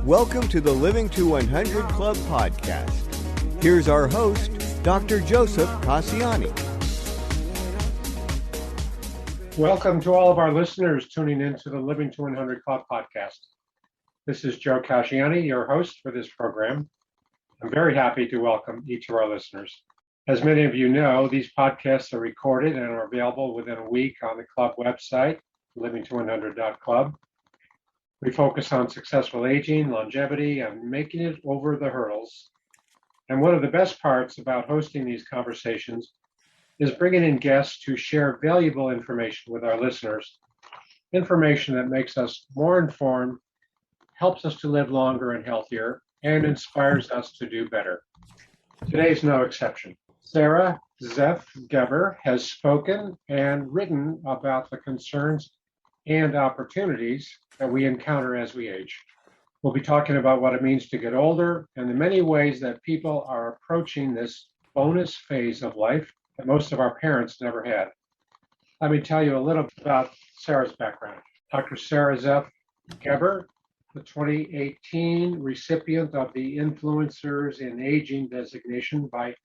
Welcome to the Living to 100 Club podcast. Here's our host, Dr. Joseph Cassiani. Welcome to all of our listeners tuning in to the Living to 100 Club podcast. This is Joe Cassiani, your host for this program. I'm very happy to welcome each of our listeners. As many of you know, these podcasts are recorded and are available within a week on the club website, living2100.club. We focus on successful aging, longevity, and making it over the hurdles. And one of the best parts about hosting these conversations is bringing in guests to share valuable information with our listeners, information that makes us more informed, helps us to live longer and healthier, and inspires us to do better. Today's no exception. Sara Zeff Geber has spoken and written about the concerns and opportunities that we encounter as we age. We'll be talking about what it means to get older and the many ways that people are approaching this bonus phase of life that most of our parents never had. Let me tell you a little about Sara's background. Dr. Sara Zeff Geber, the 2018 recipient of the Influencers in Aging designation by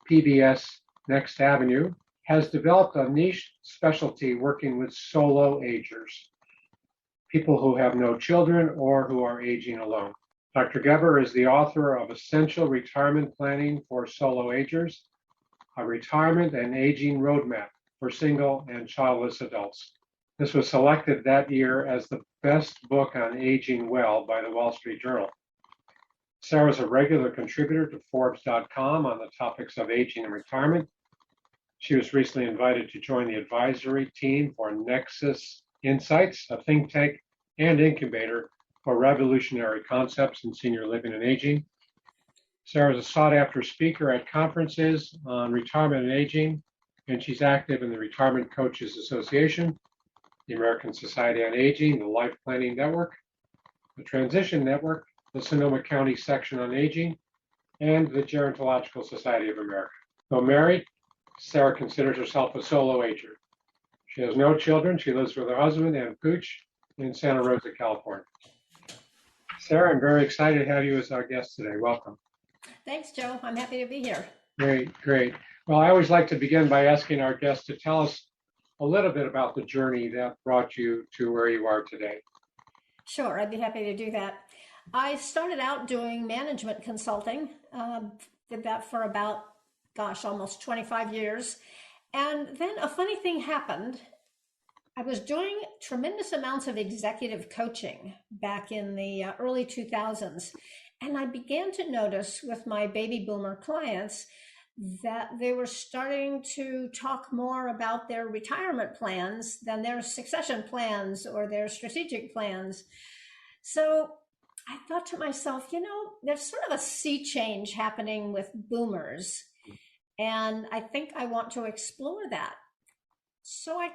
PBS Next Avenue, has developed a niche specialty working with solo agers, people who have no children or who are aging alone. Dr. Geber is the author of Essential Retirement Planning for Solo Agers, a retirement and aging roadmap for single and childless adults. This was selected that year as the best book on aging well by the Wall Street Journal. Sara is a regular contributor to Forbes.com on the topics of aging and retirement. She was recently invited to join the advisory team for Nexus Insights, a think tank and incubator for revolutionary concepts in senior living and aging. Sara is a sought-after speaker at conferences on retirement and aging, and she's active in the Retirement Coaches Association, the American Society on Aging, the Life Planning Network, the Transition Network, the Sonoma County Section on Aging, and the Gerontological Society of America. Though married, Sara considers herself a solo ager. She has no children. She lives with her husband and Pooch in Santa Rosa, California. Sara, I'm very excited to have you as our guest today. Welcome. Thanks, Joe. I'm happy to be here. Great. Well, I always like to begin by asking our guests to tell us a little bit about the journey that brought you to where you are today. Sure, I'd be happy to do that. I started out doing management consulting, did that for about, almost 25 years. And then a funny thing happened. I was doing tremendous amounts of executive coaching back in the early 2000s. And I began to notice with my baby boomer clients that they were starting to talk more about their retirement plans than their succession plans or their strategic plans. So I thought to myself, there's sort of a sea change happening with boomers. And I think I want to explore that. So I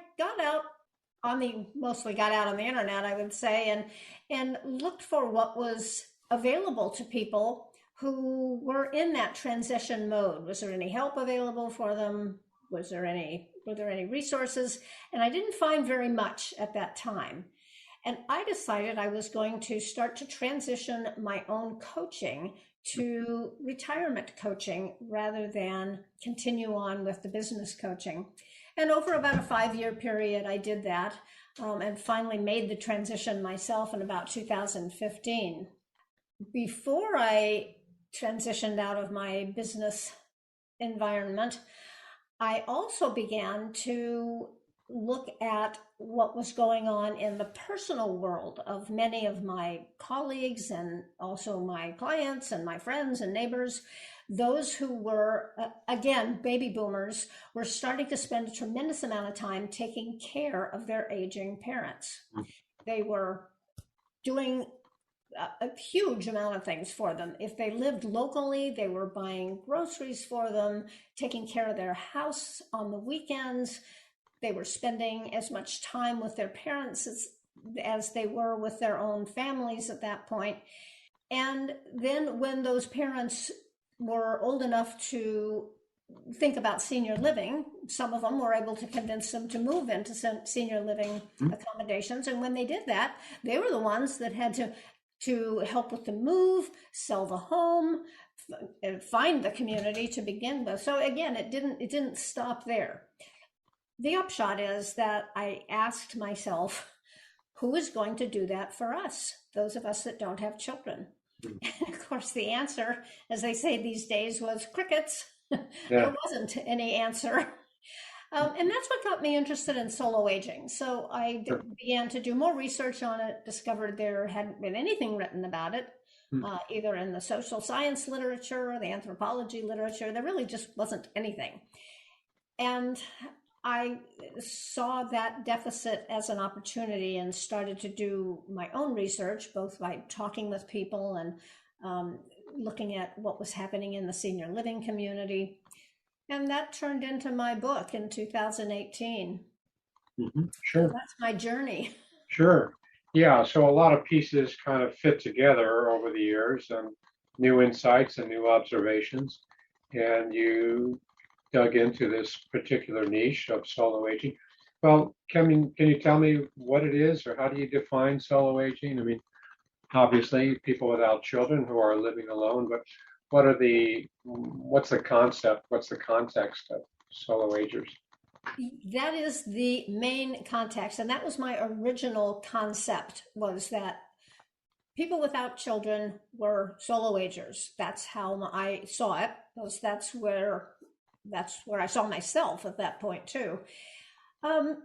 mostly got out on the internet, I would say, and looked for what was available to people who were in that transition mode. Was there any help available for them? Were there any resources? And I didn't find very much at that time. And I decided I was going to start to transition my own coaching to retirement coaching rather than continue on with the business coaching. And over about a 5-year period, I did that and finally made the transition myself in about 2015. Before I transitioned out of my business environment, I also began to look at what was going on in the personal world of many of my colleagues and also my clients and my friends and neighbors. Those who were, again, baby boomers, were starting to spend a tremendous amount of time taking care of their aging parents. They were doing a huge amount of things for them. If they lived locally, they were buying groceries for them, taking care of their house on the weekends. They were spending as much time with their parents as they were with their own families at that point. And then when those parents were old enough to think about senior living, some of them were able to convince them to move into some senior living accommodations. And when they did that, they were the ones that had to to help with the move, sell the home, find the community to begin with. So again, it didn't stop there. The upshot is that I asked myself, who is going to do that for us, those of us that don't have children? And of course, the answer, as they say these days, was crickets. Yeah. There wasn't any answer. And that's what got me interested in solo aging. So I began to do more research on it, discovered there hadn't been anything written about it, either in the social science literature or the anthropology literature. There really just wasn't anything. And I saw that deficit as an opportunity and started to do my own research, both by talking with people and looking at what was happening in the senior living community. And that turned into my book in 2018. Sure. So that's my journey. Sure. Yeah. So a lot of pieces kind of fit together over the years, and new insights and new observations. And you dug into this particular niche of solo aging. Well, can you tell me what it is, or how do you define solo aging? I mean, obviously people without children who are living alone, but what's the concept, what's the context of solo agers? That is the main context. And that was my original concept, was that people without children were solo agers. That's how I saw it. That's where I saw myself at that point too. Then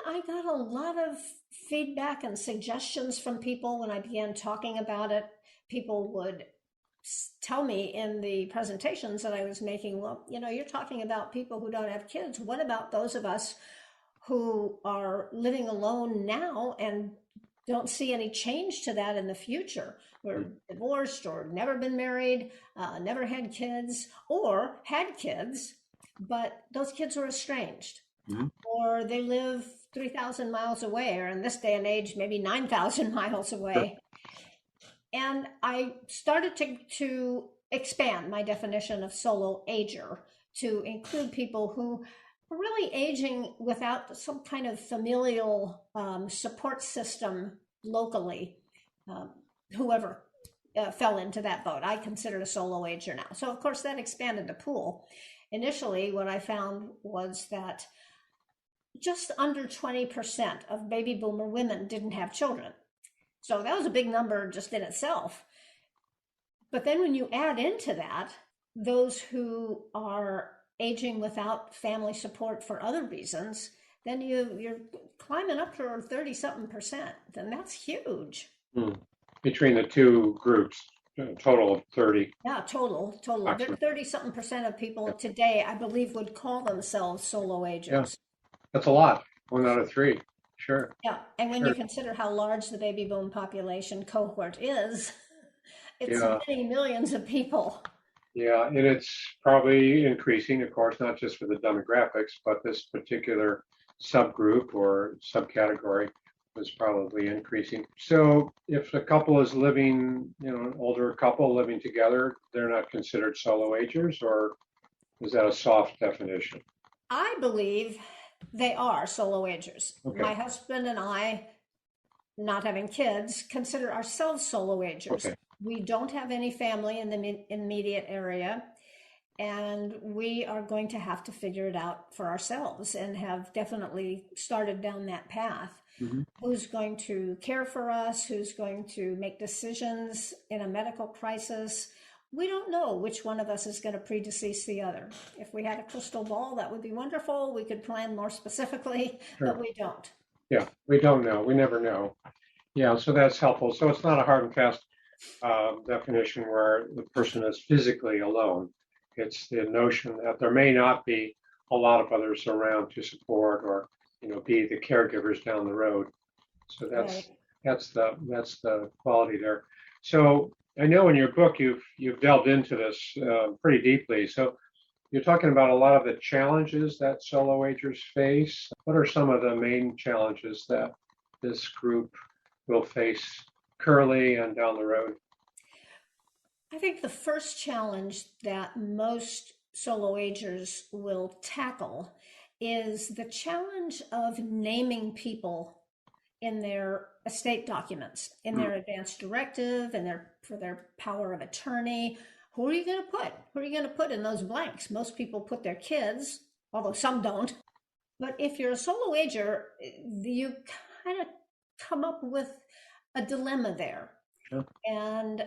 I got a lot of feedback and suggestions from people when I began talking about it. People would tell me in the presentations that I was making, well, you're talking about people who don't have kids. What about those of us who are living alone now and don't see any change to that in the future? We're divorced or never been married, never had kids, or had kids, but those kids were estranged, or they live 3,000 miles away, or in this day and age, maybe 9,000 miles away. And I started to expand my definition of solo ager to include people who are really aging without some kind of familial support system locally. Whoever fell into that boat, I consider a solo ager now. So of course that expanded the pool. Initially, what I found was that just under 20% of baby boomer women didn't have children. So that was a big number just in itself. But then when you add into that those who are aging without family support for other reasons, then you're climbing up to 30-something%. Then that's huge. Between the two groups, a total of 30. Yeah, total. 30-something% of people today, I believe, would call themselves solo agers. Yeah. That's a lot. 1 out of 3. Sure. Yeah, and when you consider how large the baby boom population cohort is, it's many millions of people. Yeah, and it's probably increasing, of course, not just for the demographics, but this particular subgroup or subcategory is probably increasing. So if a couple is living, an older couple living together, they're not considered solo agers, or is that a soft definition? I believe they are solo agers. Okay. My husband and I, not having kids, consider ourselves solo agers. Okay. We don't have any family in the immediate area, and we are going to have to figure it out for ourselves, and have definitely started down that path. Who's going to care for us? Who's going to make decisions in a medical crisis? We don't know which one of us is going to predecease the other. If we had a crystal ball, that would be wonderful. We could plan more specifically, but we don't. Yeah, we don't know. We never know. Yeah, so that's helpful. So it's not a hard and fast definition where the person is physically alone. It's the notion that there may not be a lot of others around to support or, be the caregivers down the road. So that's the quality there. So I know in your book you've delved into this pretty deeply. So you're talking about a lot of the challenges that solo agers face. What are some of the main challenges that this group will face currently and down the road? I think the first challenge that most solo agers will tackle is the challenge of naming people in their estate documents, in their advance directive, and for their power of attorney. Who are you going to put? Who are you going to put in those blanks? Most people put their kids, although some don't. But if you're a solo ager, you kind of come up with a dilemma there. Sure. And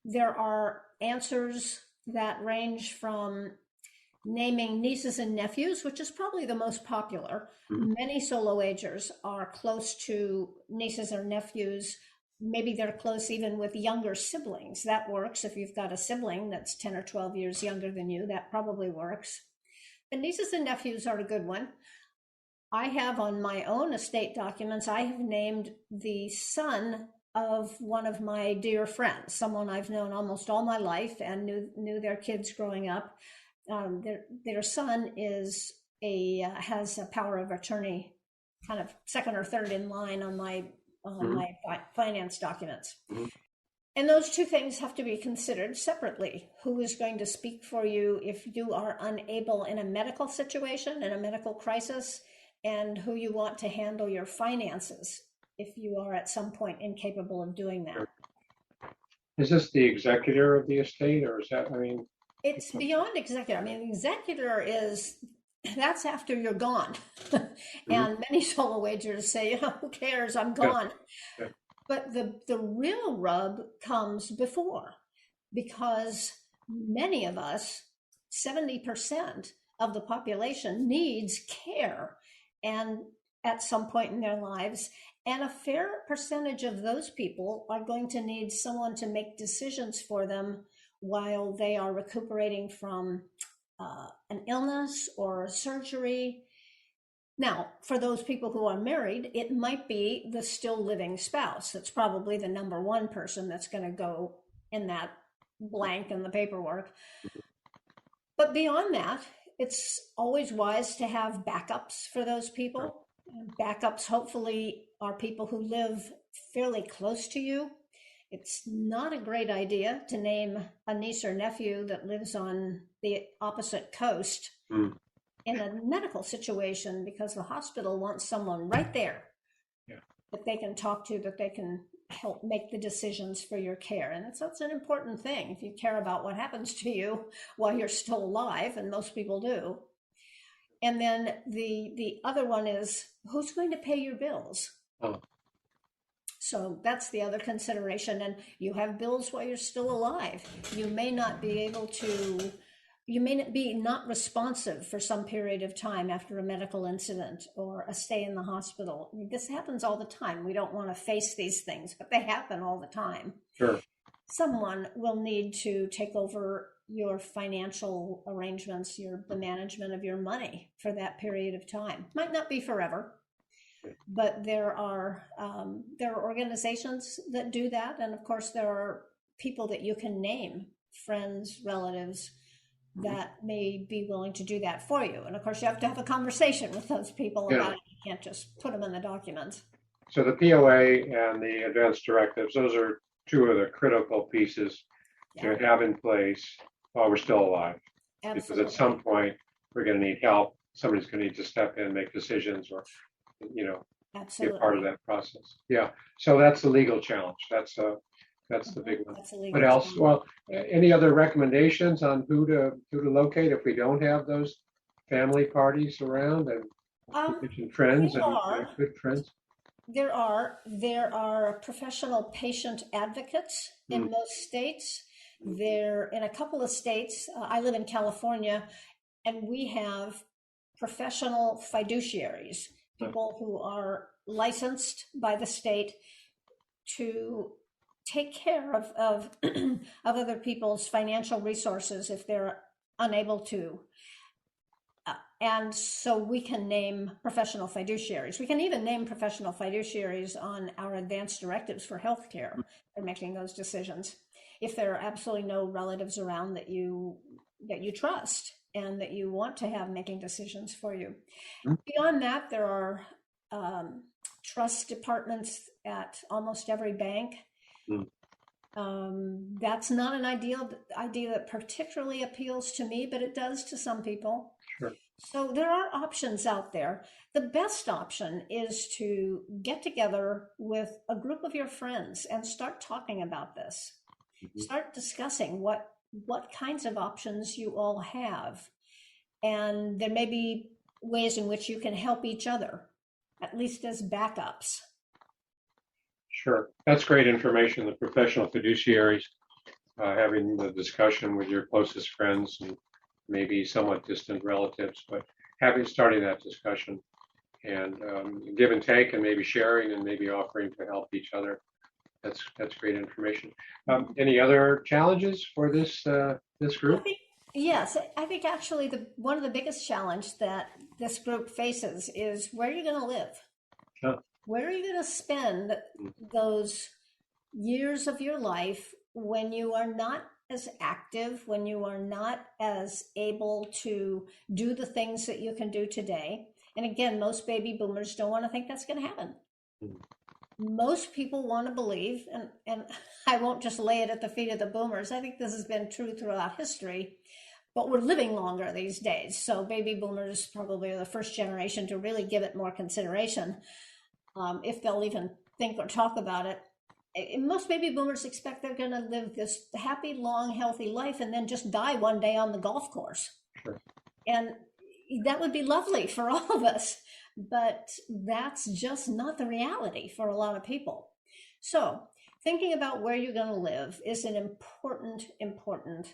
there are answers that range from naming nieces and nephews, which is probably the most popular. Many solo agers are close to nieces or nephews. Maybe they're close even with younger siblings. That works. If you've got a sibling that's 10 or 12 years younger than you, that probably works. But nieces and nephews are a good one. I have on my own estate documents, I have named the son of one of my dear friends, someone I've known almost all my life and knew their kids growing up. Their son has a power of attorney, kind of second or third in line on my finance documents. And those two things have to be considered separately. Who is going to speak for you if you are unable in a medical situation, in a medical crisis, and who you want to handle your finances if you are at some point incapable of doing that. Is this the executor of the estate, or is that, It's beyond executor. The executor that's after you're gone. And many solo agers say, who cares? I'm gone. Yeah. But the real rub comes before, because many of us, 70% of the population, needs care and at some point in their lives. And a fair percentage of those people are going to need someone to make decisions for them while they are recuperating from an illness or a surgery. Now, for those people who are married, it might be the still living spouse. That's probably the number one person that's going to go in that blank in the paperwork. But beyond that, it's always wise to have backups for those people. Backups hopefully are people who live fairly close to you. It's not a great idea to name a niece or nephew that lives on the opposite coast in a medical situation, because the hospital wants someone right there that they can talk to, that they can help make the decisions for your care. And that's an important thing if you care about what happens to you while you're still alive, and most people do. And then the other one is, who's going to pay your bills? So that's the other consideration. And you have bills while you're still alive. You may not be not responsive for some period of time after a medical incident or a stay in the hospital. This happens all the time. We don't want to face these things, but they happen all the time. Sure. Someone will need to take over your financial arrangements, the management of your money for that period of time. Might not be forever, but there are organizations that do that. And of course, there are people that you can name, friends, relatives, that may be willing to do that for you. And of course, you have to have a conversation with those people about it. You can't just put them in the documents. So the POA and the advance directives, those are two of the critical pieces to have in place while we're still alive. Absolutely. Because at some point, we're going to need help. Somebody's going to need to step in, make decisions, or, be a part of that process. Yeah. So that's the legal challenge. That's the big one. What else? Challenge. Well, any other recommendations on who to locate if we don't have those family parties around and friends and good friends? There are professional patient advocates in most states. They're in a couple of states. I live in California, and we have professional fiduciaries, people who are licensed by the state to take care of of other people's financial resources if they're unable to. And so we can name professional fiduciaries. We can even name professional fiduciaries on our advanced directives for healthcare for making those decisions, if there are absolutely no relatives around that you trust and that you want to have making decisions for you. Beyond that, there are trust departments at almost every bank. That's not an idea that particularly appeals to me, but it does to some people. Sure. So there are options out there. The best option is to get together with a group of your friends and start talking about this. Mhm. Start discussing what kinds of options you all have. And there may be ways in which you can help each other, at least as backups. Sure. That's great information. The professional fiduciaries, having the discussion with your closest friends and maybe somewhat distant relatives, but starting that discussion and give and take and maybe sharing and maybe offering to help each other. That's great information. Any other challenges for this I group? think, yes, I think actually one of the biggest challenge that this group faces is where you're going to live. Oh. Where are you going to spend those years of your life when you are not as active, when you are not as able to do the things that you can do today? And again, most baby boomers don't want to think that's going to happen. Mm. Most people want to believe, and I won't just lay it at the feet of the boomers. I think this has been true throughout history, but we're living longer these days. So baby boomers probably are the first generation to really give it more consideration, if they'll even think or talk about it. Most baby boomers expect they're going to live this happy, long, healthy life and then just die one day on the golf course. Sure. And that would be lovely for all of us, but that's just not the reality for a lot of people. So thinking about where you're going to live is an important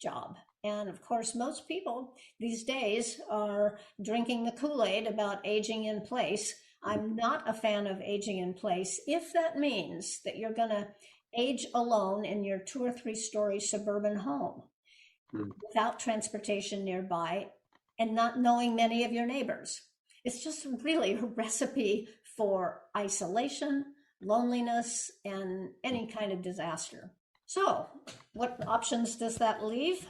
job. And of course, most people these days are drinking the Kool-Aid about aging in place. I'm not a fan of aging in place if that means that you're going to age alone in your 2 or 3 story suburban home without transportation nearby and not knowing many of your neighbors. It's just really a recipe for isolation, loneliness, and any kind of disaster. So, what options does that leave?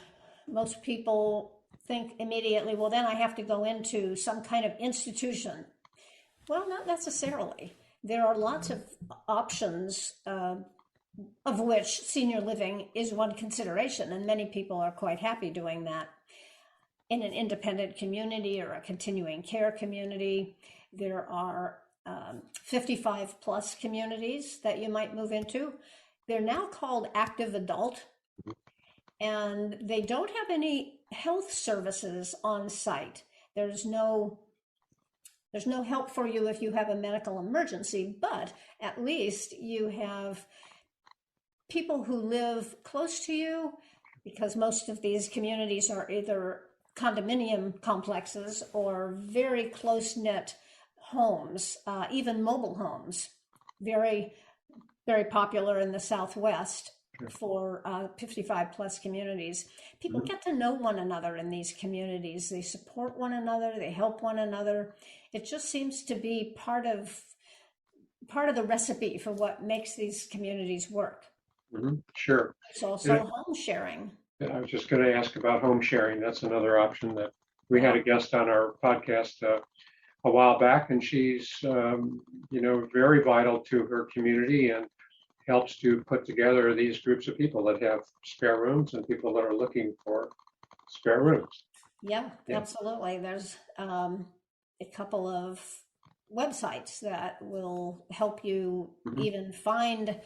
Most people think immediately, well, then I have to go into some kind of institution. Well, not necessarily. There are lots of options, of which senior living is one consideration, and many people are quite happy doing that. In an independent community or a continuing care community, there are 55 plus communities that you might move into. They're now called active adult, and they don't have any health services on site. There's no help for you if you have a medical emergency, but at least you have people who live close to you, because most of these communities are either condominium complexes or very close-knit homes, even mobile homes, very, very popular in the Southwest for 55 plus communities. People get to know one another in these communities. They support one another, they help one another. It just seems to be part of the recipe for what makes these communities work. Mm-hmm. Sure. It's also home sharing. I was just going to ask about home sharing. That's another option that we had a guest on our podcast a while back, and she's very vital to her community and helps to put together these groups of people that have spare rooms and people that are looking for spare rooms. Yeah. Absolutely. There's a couple of websites that will help you even find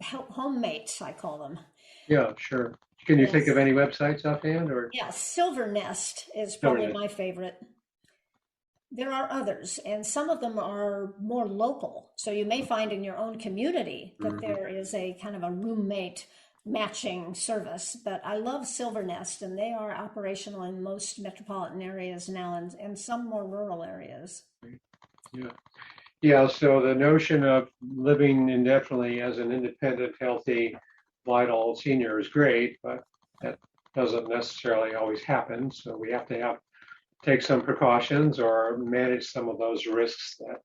homemates, I call them. Yeah, sure. Can you think of any websites offhand? Or yeah, Silver Nest is probably my favorite. There are others, and some of them are more local. So you may find in your own community that there is a kind of a roommate matching service. But I love Silver Nest, and they are operational in most metropolitan areas now and some more rural areas. Yeah, so the notion of living indefinitely as an independent, healthy, vital senior is great, but that doesn't necessarily always happen. So we have to take some precautions or manage some of those risks that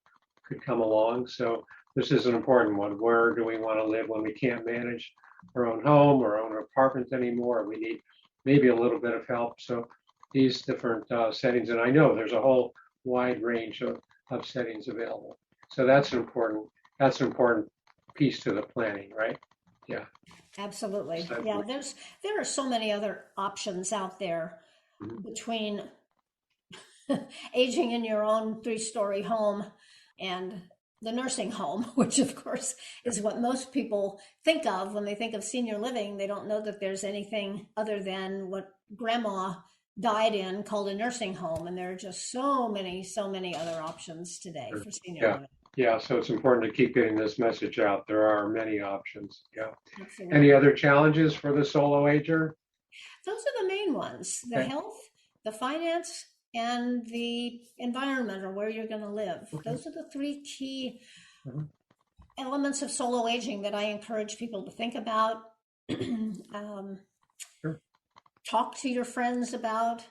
could come along. So this is an important one. Where do we want to live when we can't manage our own home or our own apartment anymore? We need maybe a little bit of help. So these different settings, and I know there's a whole wide range of settings available. So that's an important piece to the planning, right? Yeah. Absolutely. Yeah, there are so many other options out there between aging in your own 3-story home and the nursing home, which of course is what most people think of when they think of senior living. They don't know that there's anything other than what grandma died in called a nursing home. And there are just so many other options today for senior living. Yeah, so it's important to keep getting this message out. There are many options. Yeah. Absolutely. Any other challenges for the solo ager? Those are the main ones: the health, the finance, and the environment, or where you're going to live. Those are the 3 key elements of solo aging that I encourage people to think about. Talk to your friends about.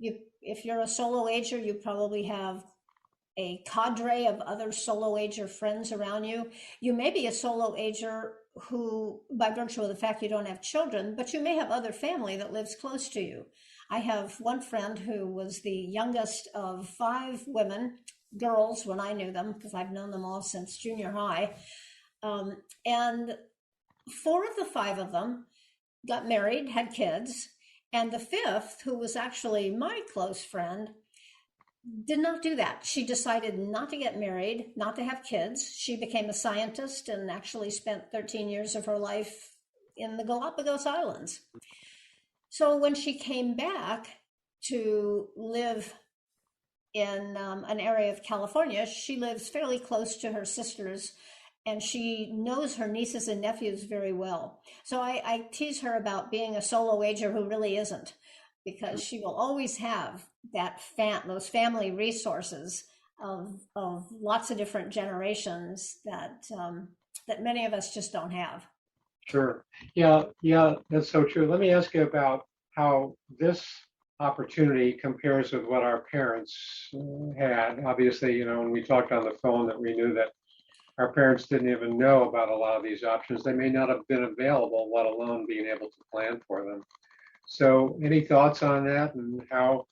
If you're a solo ager, you probably have a cadre of other solo ager friends around you. You may be a solo ager who, by virtue of the fact you don't have children, but you may have other family that lives close to you. I have one friend who was the youngest of 5 girls when I knew them, because I've known them all since junior high. And 4 of the 5 of them got married, had kids. And the 5th, who was actually my close friend, did not do that. She decided not to get married, not to have kids. She became a scientist and actually spent 13 years of her life in the Galapagos Islands. So when she came back to live in an area of California, she lives fairly close to her sisters, and she knows her nieces and nephews very well. So I tease her about being a solo ager who really isn't, because she will always have those family resources of lots of different generations that many of us just don't have. Sure. Yeah, that's so true. Let me ask you about how this opportunity compares with what our parents had. Obviously, when we talked on the phone, that we knew that our parents didn't even know about a lot of these options. They may not have been available, let alone being able to plan for them. So any thoughts on that, and how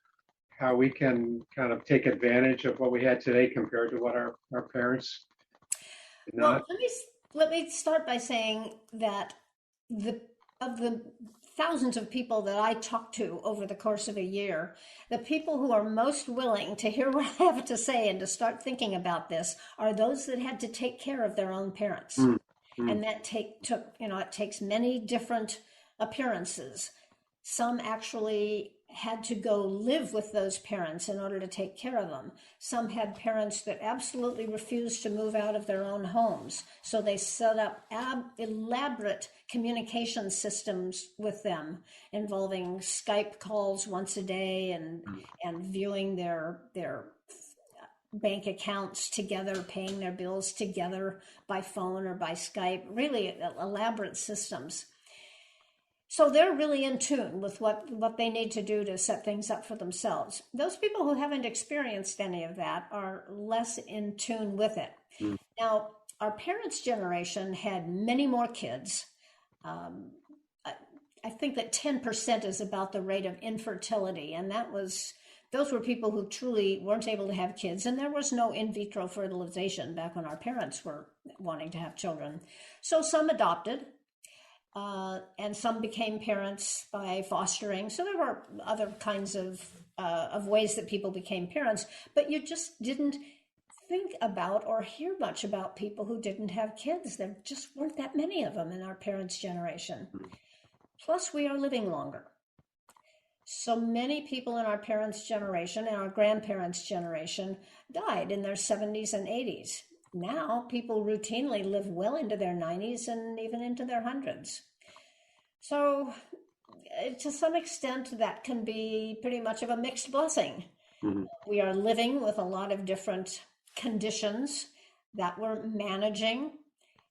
we can kind of take advantage of what we had today compared to what our parents did not? Well, let me start by saying that of the thousands of people that I talk to over the course of a year, the people who are most willing to hear what I have to say and to start thinking about this are those that had to take care of their own parents. And that it takes many different appearances. Some actually had to go live with those parents in order to take care of them. Some had parents that absolutely refused to move out of their own homes. So they set up elaborate communication systems with them, involving Skype calls once a day and viewing their bank accounts together, paying their bills together by phone or by Skype, really elaborate systems. So they're really in tune with what they need to do to set things up for themselves. Those people who haven't experienced any of that are less in tune with it. Now, our parents' generation had many more kids. I think that 10% is about the rate of infertility, and those were people who truly weren't able to have kids, and there was no in vitro fertilization back when our parents were wanting to have children. So some adopted. And some became parents by fostering. So there were other kinds of ways that people became parents, but you just didn't think about or hear much about people who didn't have kids. There just weren't that many of them in our parents' generation. Plus, we are living longer. So many people in our parents' generation and our grandparents' generation died in their 70s and 80s. Now, people routinely live well into their 90s and even into their hundreds. So, to some extent, that can be pretty much of a mixed blessing. We are living with a lot of different conditions that we're managing,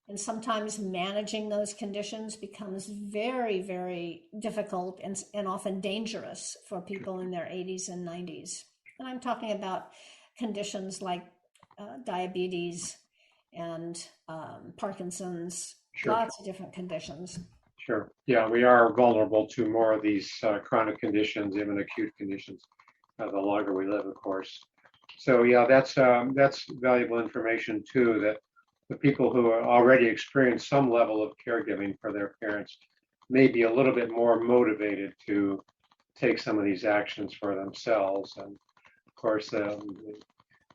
and sometimes managing those conditions becomes very, very difficult and often dangerous for people in their 80s and 90s. And I'm talking about conditions like diabetes and Parkinson's, lots of different conditions. Sure. Yeah, we are vulnerable to more of these chronic conditions, even acute conditions, the longer we live, of course. So yeah, that's valuable information too, that the people who already experience some level of caregiving for their parents may be a little bit more motivated to take some of these actions for themselves. And course, the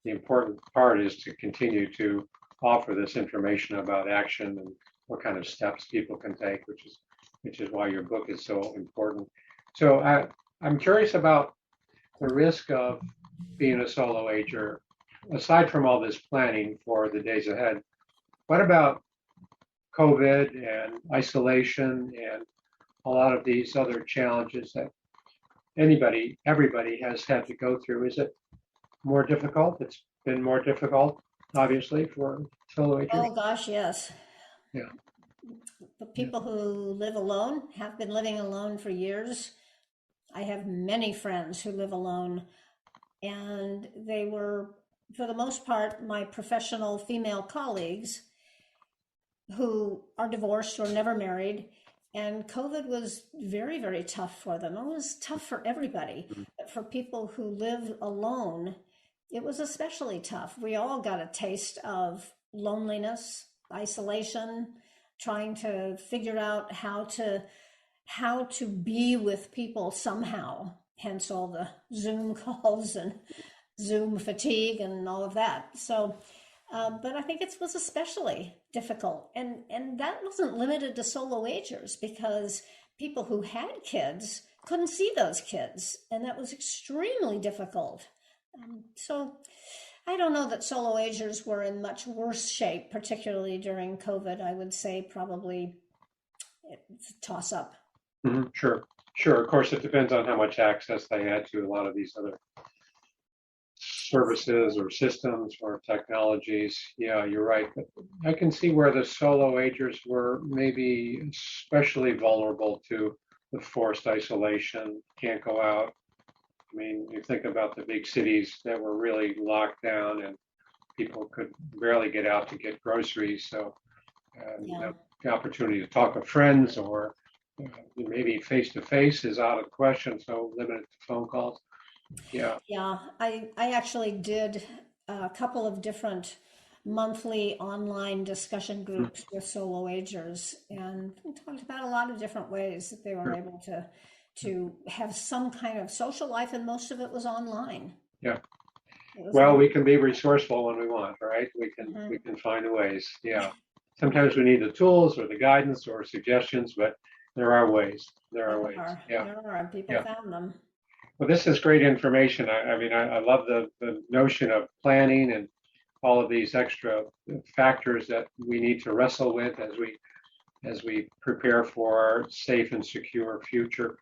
important part is to continue to offer this information about action and what kind of steps people can take, which is why your book is so important. So I'm curious about the risk of being a solo ager. Aside from all this planning for the days ahead, what about COVID and isolation and a lot of these other challenges that everybody has had to go through? Is it more difficult? It's been more difficult, obviously, for solo agers. Oh gosh, yes. Yeah. The people who live alone have been living alone for years. I have many friends who live alone, and they were, for the most part, my professional female colleagues who are divorced or never married. And COVID was very, very tough for them. It was tough for everybody. But for people who live alone, it was especially tough. We all got a taste of loneliness, isolation, trying to figure out how to be with people somehow, hence all the Zoom calls and Zoom fatigue and all of that. So, but I think it was especially difficult. And that wasn't limited to solo agers, because people who had kids couldn't see those kids. And that was extremely difficult. So I don't know that solo agers were in much worse shape, particularly during COVID. I would say probably it's a toss up. Mm-hmm. Sure. Of course, it depends on how much access they had to a lot of these other services or systems or technologies. Yeah, you're right. But I can see where the solo agers were maybe especially vulnerable to the forced isolation, can't go out. I mean, you think about the big cities that were really locked down and people could barely get out to get groceries. So the opportunity to talk with friends or maybe face-to-face is out of the question, so limited to phone calls. Yeah. Yeah, I actually did a couple of different monthly online discussion groups with solo agers, and we talked about a lot of different ways that they were able to have some kind of social life, and most of it was online. Yeah. Well, we can be resourceful when we want, right? We can find ways. Yeah. Sometimes we need the tools or the guidance or suggestions, but there are ways. There are ways. Yeah. There are. People found them. Well, this is great information. I mean, I love the notion of planning and all of these extra factors that we need to wrestle with as we prepare for our safe and secure future.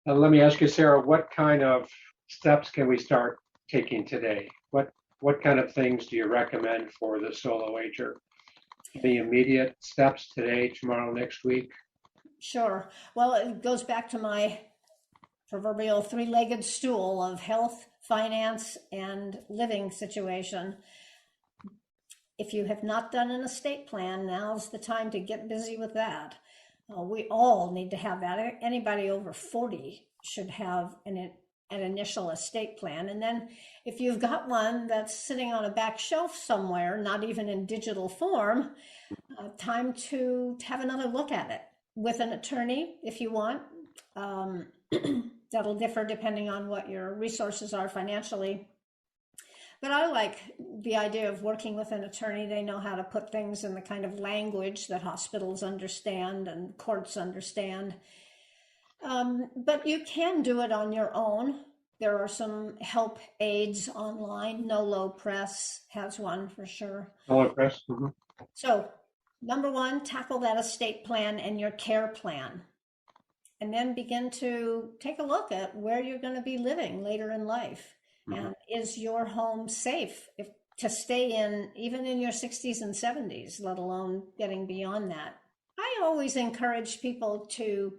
Let me ask you, Sarah, what kind of steps can we start taking today? What kind of things do you recommend for the solo ager? The immediate steps today, tomorrow, next week? Sure. Well, it goes back to my proverbial three-legged stool of health, finance, and living situation. If you have not done an estate plan, now's the time to get busy with that. We all need to have that. Anybody over 40 should have an initial estate plan. And then if you've got one that's sitting on a back shelf somewhere, not even in digital form, time to have another look at it with an attorney if you want. That'll differ depending on what your resources are financially. But I like the idea of working with an attorney. They know how to put things in the kind of language that hospitals understand and courts understand. But you can do it on your own. There are some help aids online. NOLO Press has one for sure. NOLO Press. Mm-hmm. So, number one, tackle that estate plan and your care plan. And then begin to take a look at where you're going to be living later in life. Mm-hmm. And is your home safe to stay in, even in your 60s and 70s, let alone getting beyond that? I always encourage people to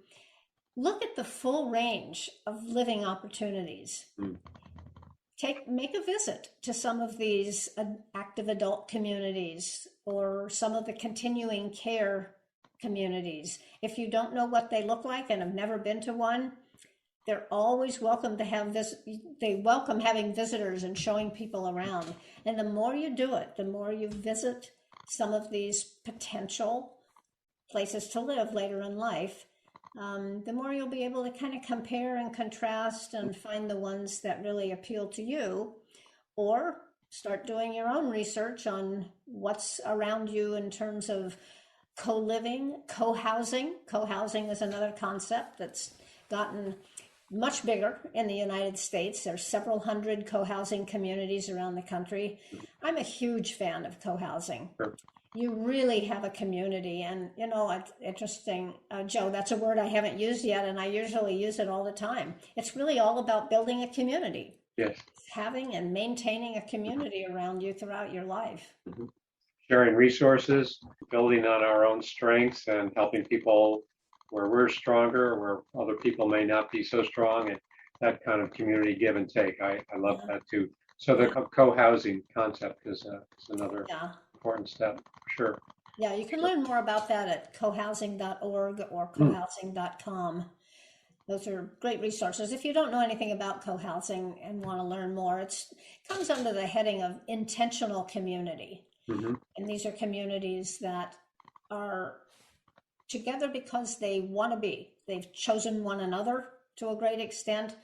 look at the full range of living opportunities. Mm. Make a visit to some of these active adult communities or some of the continuing care communities. If you don't know what they look like and have never been to one, they're always welcome to have they welcome having visitors and showing people around. And the more you do it, the more you visit some of these potential places to live later in life, the more you'll be able to kind of compare and contrast and find the ones that really appeal to you, or start doing your own research on what's around you in terms of co-living, co-housing. Co-housing is another concept that's gotten much bigger in the United States. There's several hundred co-housing communities around the country. I'm a huge fan of co-housing. Sure. You really have a community. And, you know, it's interesting, Joe, that's a word I haven't used yet, and I usually use it all the time. It's really all about building a community. Yes. Having and maintaining a community around you throughout your life. Mm-hmm. Sharing resources, building on our own strengths, and helping people where we're stronger, where other people may not be so strong, and that kind of community give and take. I love that too. So the co-housing concept is another important step, for sure. Yeah, you can learn more about that at cohousing.org or cohousing.com. Those are great resources. If you don't know anything about co-housing and want to learn more, it comes under the heading of intentional community. Mm-hmm. And these are communities that are together because they want to be. They've chosen one another to a great extent.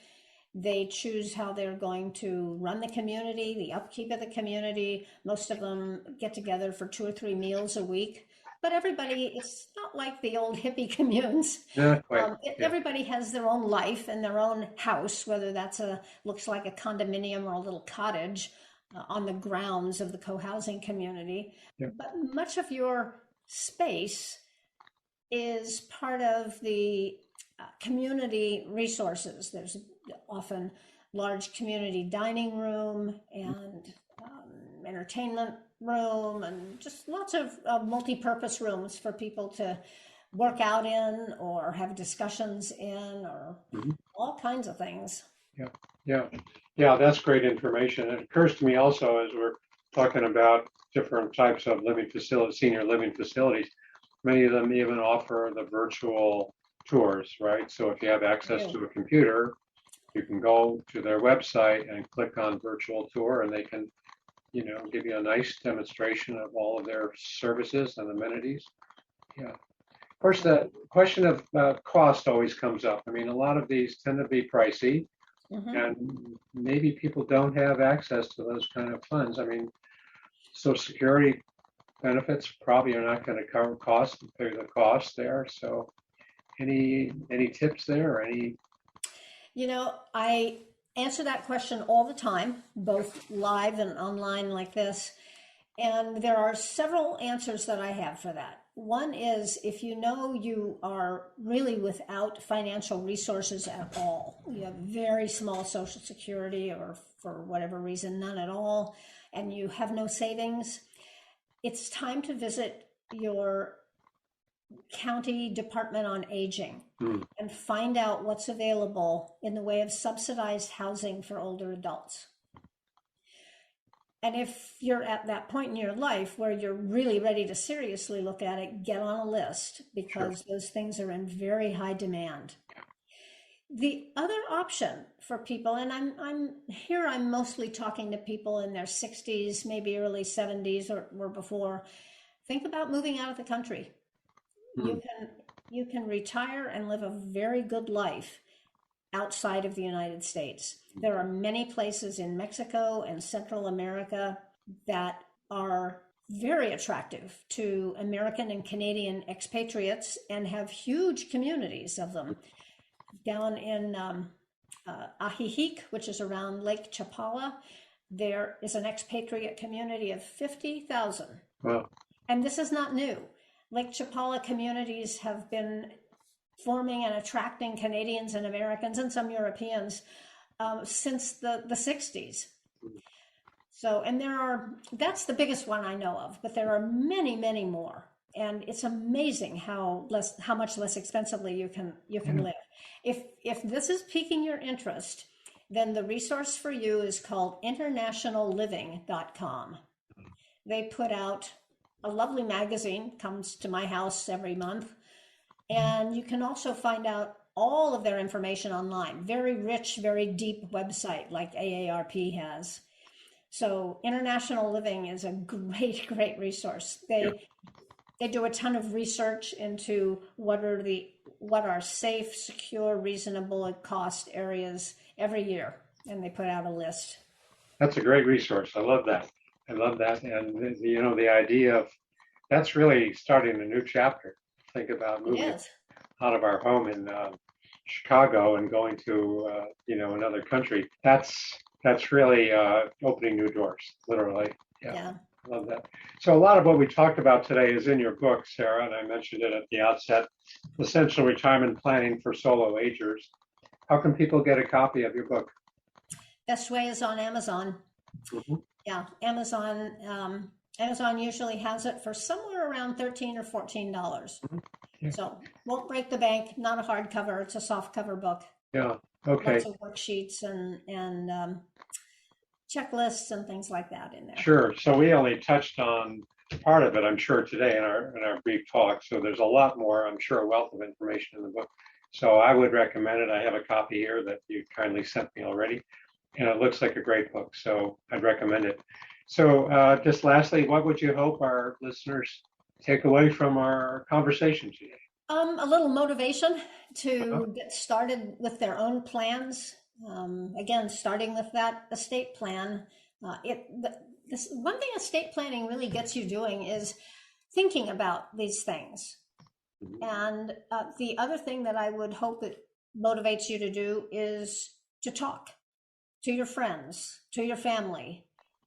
They choose how they're going to run the community, the upkeep of the community. Most of them get together for 2 or 3 meals a week. But everybody, it's not like the old hippie communes. Not quite. Everybody has their own life and their own house, whether that's looks like a condominium or a little cottage on the grounds of the co-housing community. Yeah. But much of your space is part of the community resources. There's often large community dining room and entertainment room, and just lots of multi-purpose rooms for people to work out in or have discussions in, or all kinds of things. Yeah, that's great information. It occurs to me also, as we're talking about different types of living facilities, senior living facilities, many of them even offer the virtual tours, right? So if you have access to a computer, you can go to their website and click on virtual tour, and they can, give you a nice demonstration of all of their services and amenities. Yeah. Of course, the question of cost always comes up. I mean, a lot of these tend to be pricey, and maybe people don't have access to those kind of funds. I mean, Social Security benefits probably are not going to cover the cost there. So any tips there, or any? I answer that question all the time, both live and online like this. And there are several answers that I have for that. One is, if you know you are really without financial resources at all, you have very small Social Security, or for whatever reason, none at all, and you have no savings, it's time to visit your county Department on Aging and find out what's available in the way of subsidized housing for older adults. And if you're at that point in your life where you're really ready to seriously look at it, get on a list, because those things are in very high demand. The other option for people, and I'm mostly talking to people in their 60s, maybe early 70s or before, think about moving out of the country. You can retire and live a very good life outside of the United States. There are many places in Mexico and Central America that are very attractive to American and Canadian expatriates, and have huge communities of them. Down in Ajijic, which is around Lake Chapala, there is an expatriate community of 50,000. Wow. And this is not new. Lake Chapala communities have been forming and attracting Canadians and Americans and some Europeans since the 60s. So, and that's the biggest one I know of, but there are many, many more. And it's amazing how much less expensively you can live. If this is piquing your interest, then the resource for you is called internationalliving.com. They put out a lovely magazine, comes to my house every month. And you can also find out all of their information online. Very rich, very deep website like AARP has. So International Living is a great, great resource. They do a ton of research into what are the what are safe, secure, reasonable cost areas every year, and they put out a list. That's a great resource. I love that. I love that. And the idea of that's really starting a new chapter. Think about moving out of our home in Chicago and going to another country. That's really opening new doors, literally. Yeah. I love that. So a lot of what we talked about today is in your book, Sara, and I mentioned it at the outset, Essential Retirement Planning for Solo Agers. How can people get a copy of your book? Best way is on Amazon. Mm-hmm. Yeah, Amazon. Amazon usually has it for somewhere around $13 or $14. Mm-hmm. Yeah. So won't break the bank. Not a hardcover. It's a soft cover book. Yeah. Okay. Lots of worksheets and checklists and things like that in there. Sure. So we only touched on part of it, I'm sure, today in our brief talk. So there's a lot more, I'm sure, a wealth of information in the book. So I would recommend it. I have a copy here that you kindly sent me already, and it looks like a great book. So I'd recommend it. So just lastly, what would you hope our listeners take away from our conversation today? A little motivation to get started with their own plans. Again, starting with that estate plan. This one thing estate planning really gets you doing is thinking about these things. Mm-hmm. And the other thing that I would hope it motivates you to do is to talk to your friends, to your family,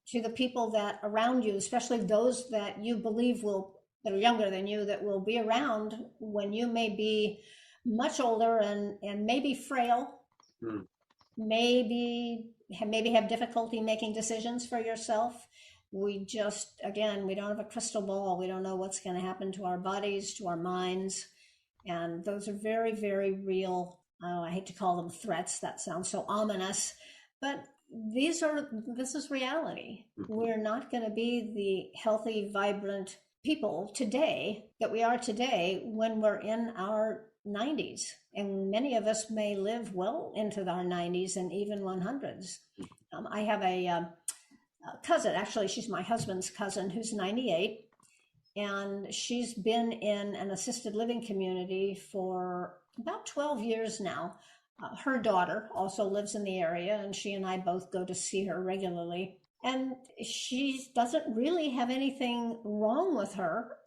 to the people that around you, especially those that you believe that are younger than you, that will be around when you may be much older and maybe frail, maybe have difficulty making decisions for yourself. We don't have a crystal ball. We don't know what's going to happen to our bodies, to our minds. And those are very, very real. I hate to call them threats. That sounds so ominous, but this is reality. Mm-hmm. We're not going to be the healthy, vibrant people today that we are today when we're in our 90s. And many of us may live well into our 90s and even 100s. I have a cousin, actually, she's my husband's cousin, who's 98. And she's been in an assisted living community for about 12 years now. Her daughter also lives in the area, and she and I both go to see her regularly. And she doesn't really have anything wrong with her.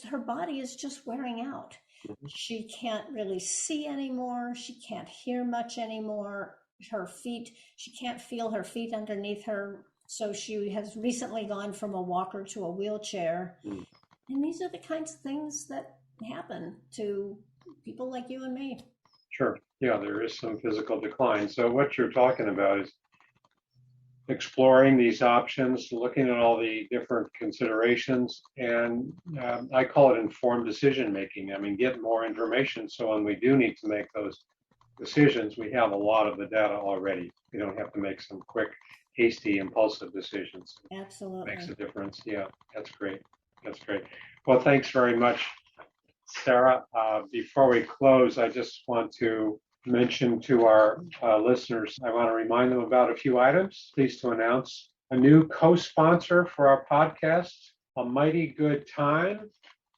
Her body is just wearing out. Mm-hmm. She can't really see anymore. She can't hear much anymore. She can't feel her feet underneath her. So she has recently gone from a walker to a wheelchair. Mm. And these are the kinds of things that happen to people like you and me. Sure. Yeah, there is some physical decline. So what you're talking about is exploring these options, looking at all the different considerations, and I call it informed decision making. I mean, get more information so when we do need to make those decisions, we have a lot of the data already. We don't have to make some quick, hasty, impulsive decisions. Absolutely. Makes a difference. Yeah, that's great. That's great. Well, thanks very much, Sara. Before we close, I just want to mention to our listeners, I want to remind them about a few items. Pleased to announce a new co-sponsor for our podcast, A Mighty Good Time.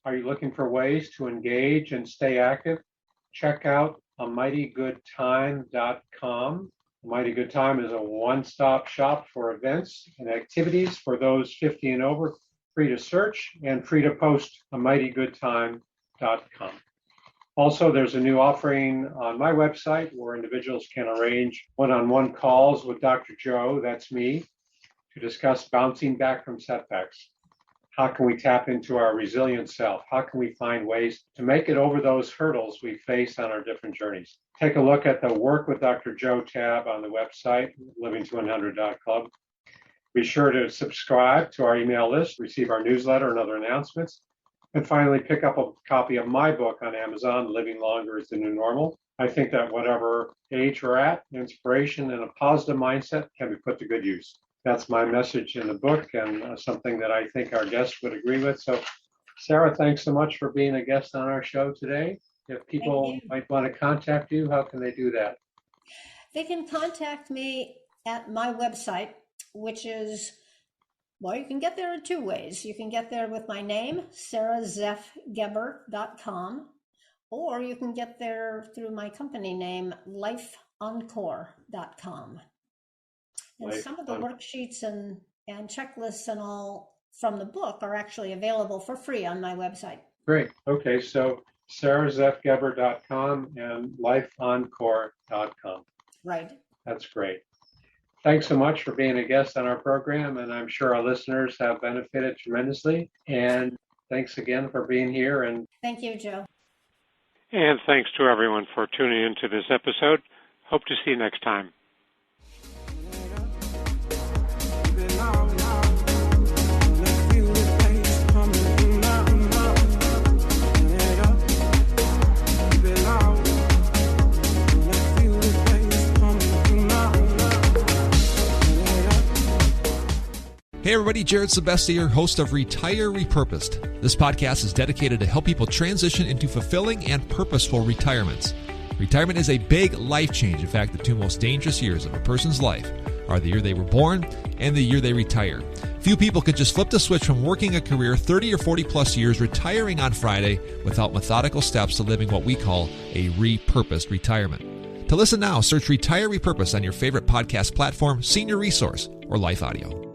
Are you looking for ways to engage and stay active? Check out amightygoodtime.com. A Mighty Good Time is a one-stop shop for events and activities for those 50 and over, free to search and free to post, amightygoodtime.com. Also, there's a new offering on my website where individuals can arrange one-on-one calls with Dr. Joe, that's me, to discuss bouncing back from setbacks. How can we tap into our resilient self? How can we find ways to make it over those hurdles we face on our different journeys? Take a look at the Work with Dr. Joe tab on the website, living2100.club. Be sure to subscribe to our email list, receive our newsletter and other announcements. And finally, pick up a copy of my book on Amazon, Living Longer is the New Normal. I think that whatever age we're at, inspiration and a positive mindset can be put to good use. That's my message in the book and something that I think our guests would agree with. So, Sara, thanks so much for being a guest on our show today. If people might want to contact you, how can they do that? They can contact me at my website, which is, well, you can get there in two ways. You can get there with my name, SaraZeffGeber.com, or you can get there through my company name, lifeoncore.com. And some of the worksheets and checklists and all from the book are actually available for free on my website. Great. Okay, so sarazeffgeber.com and lifeoncore.com. Right. That's great. Thanks so much for being a guest on our program, and I'm sure our listeners have benefited tremendously. And thanks again for being here. And thank you, Joe. And thanks to everyone for tuning into this episode. Hope to see you next time. Hey everybody, Jared Sebestier, host of Retire Repurposed. This podcast is dedicated to help people transition into fulfilling and purposeful retirements. Retirement is a big life change. In fact, the two most dangerous years of a person's life are the year they were born and the year they retire. Few people can just flip the switch from working a career 30 or 40 plus years, retiring on Friday without methodical steps to living what we call a repurposed retirement. To listen now, search Retire Repurposed on your favorite podcast platform, Senior Resource, or Life Audio.